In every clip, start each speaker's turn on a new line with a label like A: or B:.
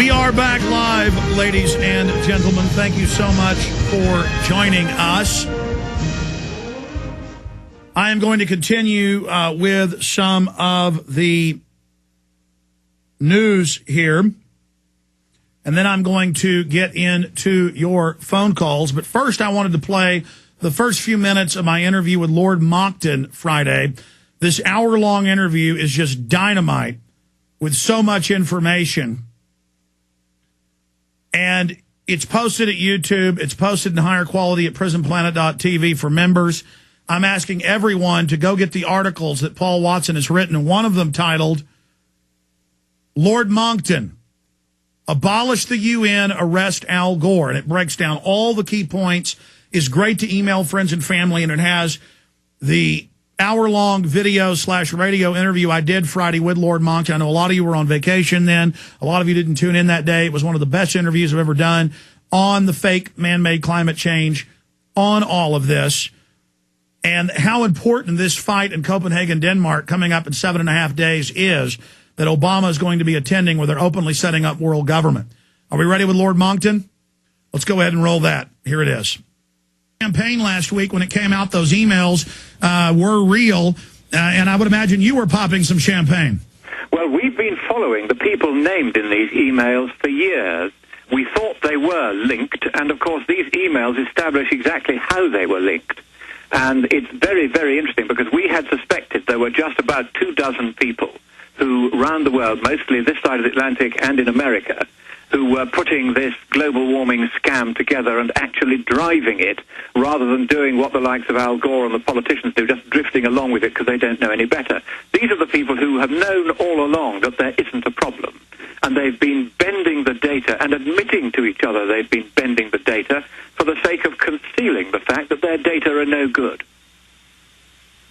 A: We are back live, ladies and gentlemen. Thank you so much for joining us. I am going to continue with some of the news here, and then I'm going to get into your phone calls. But first, I wanted to play the first few minutes of my interview with Lord Monckton Friday. This hour-long interview is just dynamite with so much information. And it's posted at YouTube. It's posted in higher quality at prisonplanet.tv for members. I'm asking everyone to go get the articles that Paul Watson has written, and one of them titled, Lord Monckton, Abolish the UN, Arrest Al Gore. And it breaks down all the key points. It's great to email friends and family, and it has the hour-long video/radio interview I did Friday with Lord Monckton. I know a lot of you were on vacation then. A lot of you didn't tune in that day. It was one of the best interviews I've ever done on the fake man-made climate change, on all of this, and how important this fight in Copenhagen, Denmark, coming up in 7.5 days is, that Obama is going to be attending, where they're openly setting up world government. Are we ready with Lord Monckton? Let's go ahead and roll that. Here it is. Campaign last week, when it came out, those emails were real, and I would imagine you were popping some champagne.
B: Well, we've been following the people named in these emails for years. We thought they were linked, and of course these emails establish exactly how they were linked. And it's very, very interesting, because we had suspected there were just about 24 people who, around the world, mostly this side of the Atlantic and in America, who were putting this global warming scam together and actually driving it, rather than doing what the likes of Al Gore and the politicians do, just drifting along with it because they don't know any better. These are the people who have known all along that there isn't a problem. And they've been bending the data and admitting to each other they've been bending the data for the sake of concealing the fact that their data are no good.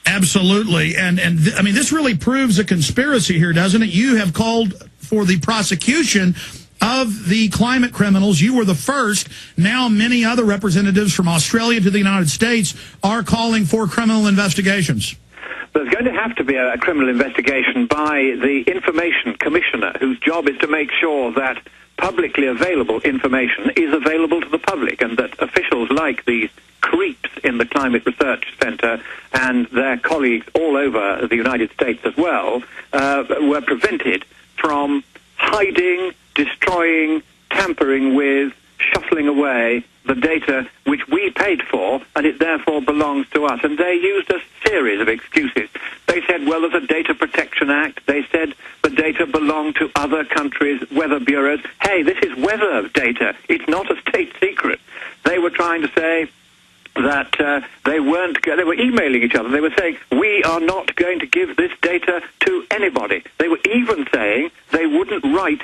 A: Absolutely. And I mean, this really proves a conspiracy here, doesn't it? You have called for the prosecution of the climate criminals. You were the first. Now many other representatives from Australia to the United States are calling for criminal investigations.
B: There's going to have to be a criminal investigation by the Information Commissioner, whose job is to make sure that publicly available information is available to the public, and that officials like these creeps in the Climate Research Center and their colleagues all over the United States as well were prevented from hiding, destroying, tampering with, shuffling away the data which we paid for, and it therefore belongs to us. And they used a series of excuses. They said, well, there's a Data Protection Act. They said the data belonged to other countries' weather bureaus. Hey, this is weather data. It's not a state secret. They were trying to say that they were emailing each other. They were saying, we are not going to give this data to anybody. They were even saying they wouldn't write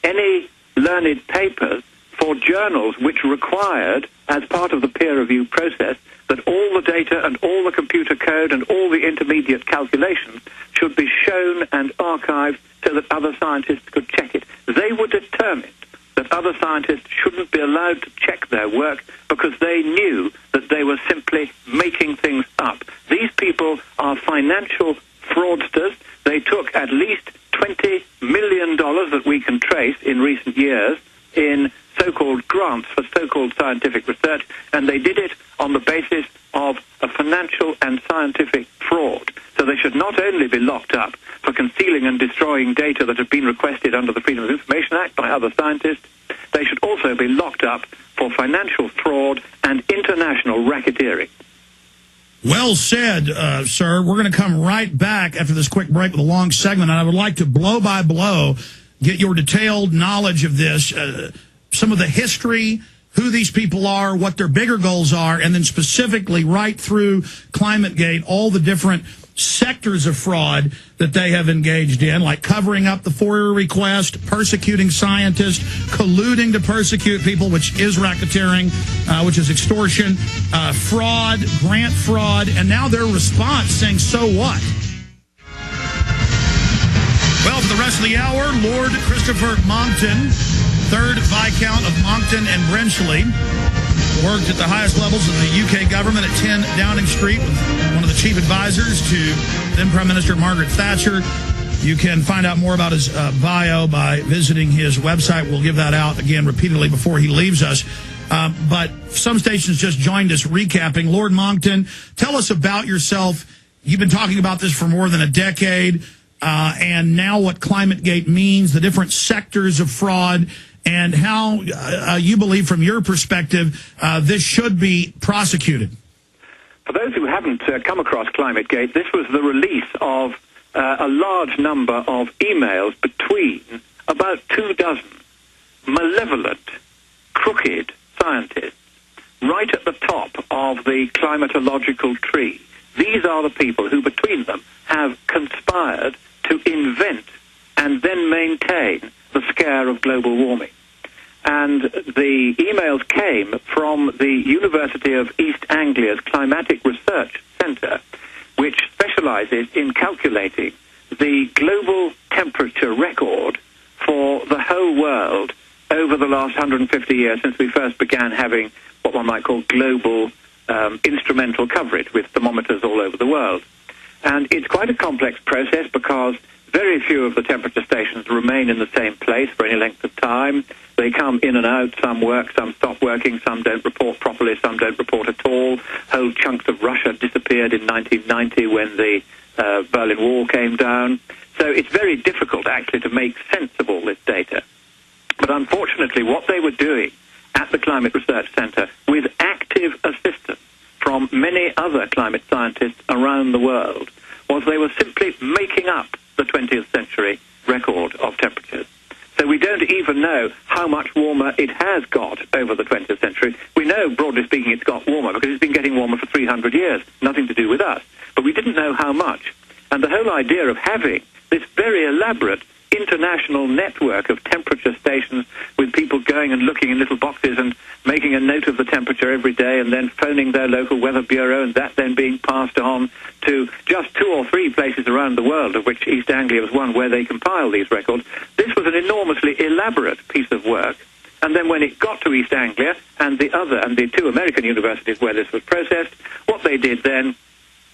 B: any learned papers for journals which required, as part of the peer review process, that all the data and all the computer code and all the intermediate calculations should be shown and archived so that other scientists could check it. They were determined that other scientists shouldn't be allowed to check their work because they knew that they were simply making things up. These people are financial fraudsters. They took at least $20 million that we can trace in recent years in so-called grants for so-called scientific research, and they did it on the basis of a financial and scientific fraud. So they should not only be locked up for concealing and destroying data that have been requested under the Freedom of Information Act by other scientists, they should also be locked up for financial fraud and international racketeering.
A: Well said, sir. We're going to come right back after this quick break with a long segment, and I would like to blow by blow get your detailed knowledge of this, some of the history, who these people are, what their bigger goals are, and then specifically right through ClimateGate, all the different sectors of fraud that they have engaged in, like covering up the FOIA request, persecuting scientists, colluding to persecute people, which is racketeering, which is extortion, fraud, grant fraud, and now their response saying, so what? Well, for the rest of the hour, Lord Christopher Monckton, 3rd Viscount of Monckton and Brenchley, worked at the highest levels of the UK government at 10 Downing Street with one of the chief advisors to then Prime Minister Margaret Thatcher. You can find out more about his bio by visiting his website. We'll give that out again repeatedly before he leaves us. But some stations just joined us recapping. Lord Monckton, tell us about yourself. You've been talking about this for more than a decade, and now what ClimateGate means, the different sectors of fraud, and how you believe from your perspective this should be prosecuted.
B: For those who haven't come across ClimateGate, this was the release of a large number of emails between about 24 malevolent, crooked scientists right at the top of the climatological tree. These are the people who, between them, have conspired to invent and then maintain the scare of global warming. And the emails came from the University of East Anglia's Climatic Research Centre, which specializes in calculating the global temperature record for the whole world over the last 150 years since we first began having what one might call global instrumental coverage with thermometers all over the world. And it's quite a complex process because very few of the temperature stations remain in the same place for any length of time. They come in and out, some work, some stop working, some don't report properly, some don't report at all. Whole chunks of Russia disappeared in 1990 when the Berlin Wall came down. So it's very difficult actually to make sense of all this data. But unfortunately what they were doing at the Climate Research Centre with active assistance from many other climate scientists around the world was they were simply making up the 20th century record of temperatures. So we don't even know how much warmer it has got over the 20th century. We know, broadly speaking, it's got warmer because it's been getting warmer for 300 years, nothing to do with us. But we didn't know how much. And the whole idea of having this very elaborate international network of temperature stations with people going and looking in little boxes and making a note of the temperature every day and then phoning their local weather bureau and that then being passed on to just 2 or 3 places around the world, of which East Anglia was one where they compile these records. This was an enormously elaborate piece of work. And then when it got to East Anglia and the 2 American universities where this was processed, what they did then,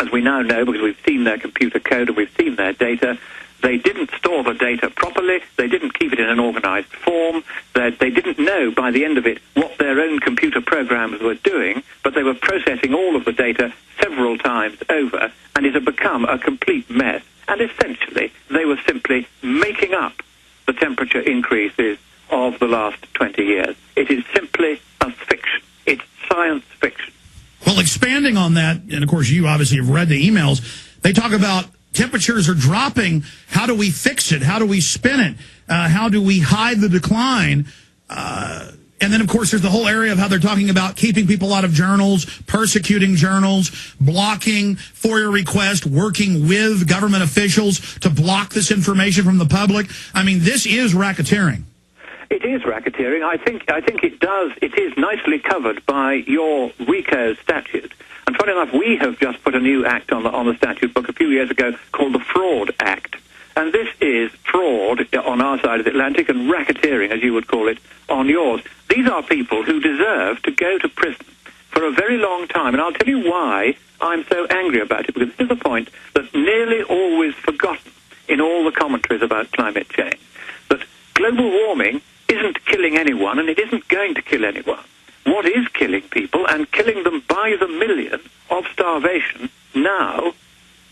B: as we now know because we've seen their computer code and we've seen their data, they didn't store the data properly. They didn't keep it in an organized form. They didn't know by the end of it what their own computer programs were doing, but they were processing all of the data several times over, and it had become a complete mess. And essentially, they were simply making up the temperature increases of the last 20 years. It is simply a fiction. It's science fiction.
A: Well, expanding on that, and of course you obviously have read the emails, they talk about temperatures are dropping. How do we fix it? How do we spin it? How do we hide the decline? And then, of course, there's the whole area of how they're talking about keeping people out of journals, persecuting journals, blocking FOIA requests, working with government officials to block this information from the public. I mean, this is racketeering.
B: It is racketeering. I think it is nicely covered by your RICO statute. And funny enough, we have just put a new act on the statute book a few years ago called the Fraud Act. And this is fraud on our side of the Atlantic and racketeering, as you would call it, on yours. These are people who deserve to go to prison for a very long time. And I'll tell you why I'm so angry about it, because this is a point that's nearly always forgotten in all the commentaries about climate change. That global warming isn't killing anyone, and it isn't going to kill anyone. What is killing people, and killing them by the million of starvation now,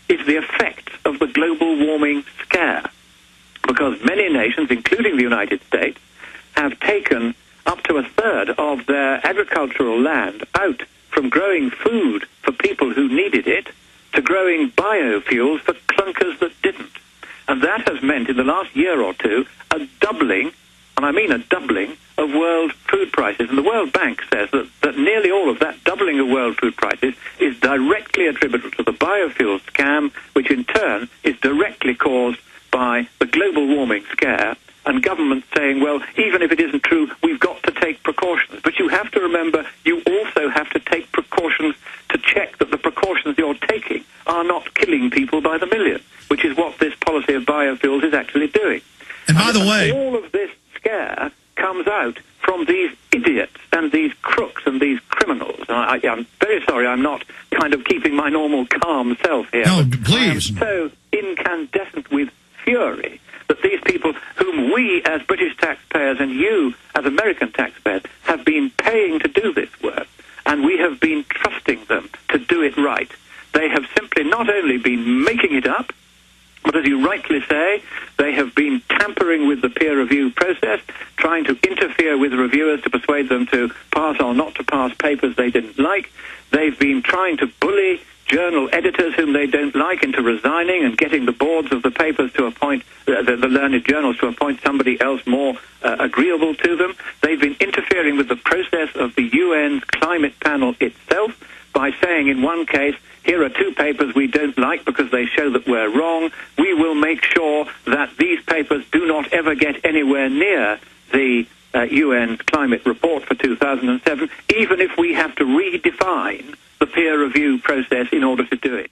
B: is the effect of the global warming scare. Because many nations, including the United States, have taken up to 1/3 of their agricultural land out from growing food for people who needed it to growing biofuels for clunkers that didn't. And that has meant in the last year or two a doubling, and I mean a doubling, of world food prices. And the World Bank says that nearly all of that doubling of world food prices is directly attributable to the biofuel scam, which in turn is directly caused by the global warming scare, and governments saying, well, even if it isn't true, we've got to take precautions. But you have to remember, you also have to take precautions to check that the precautions you're taking are not killing people by the million, which is what this policy of biofuels is actually doing.
A: And by the way,
B: all of this scare comes out from these idiots and these crooks and these criminals. I'm very sorry I'm not keeping my normal calm self here.
A: No, please.
B: I am so incandescent with fury taxpayers and you, as American taxpayers, have been paying to do this work, and we have been trusting them to do it right. They have simply not only been making it up, but as you rightly say, they have been tampering with the peer review process, trying to interfere with reviewers to persuade them to pass or not to pass papers they didn't like. They've been trying to bully journal editors whom they don't like into resigning and getting the boards of the papers to appoint, the learned journals to appoint somebody else more agreeable to them. They've been interfering with the process of the UN's climate panel itself by saying in one case, here are 2 papers we don't like because they show that we're wrong. We will make sure that these papers do not ever get anywhere near the UN's climate report for 2007, even if we have to redefine the peer review process in order to do it.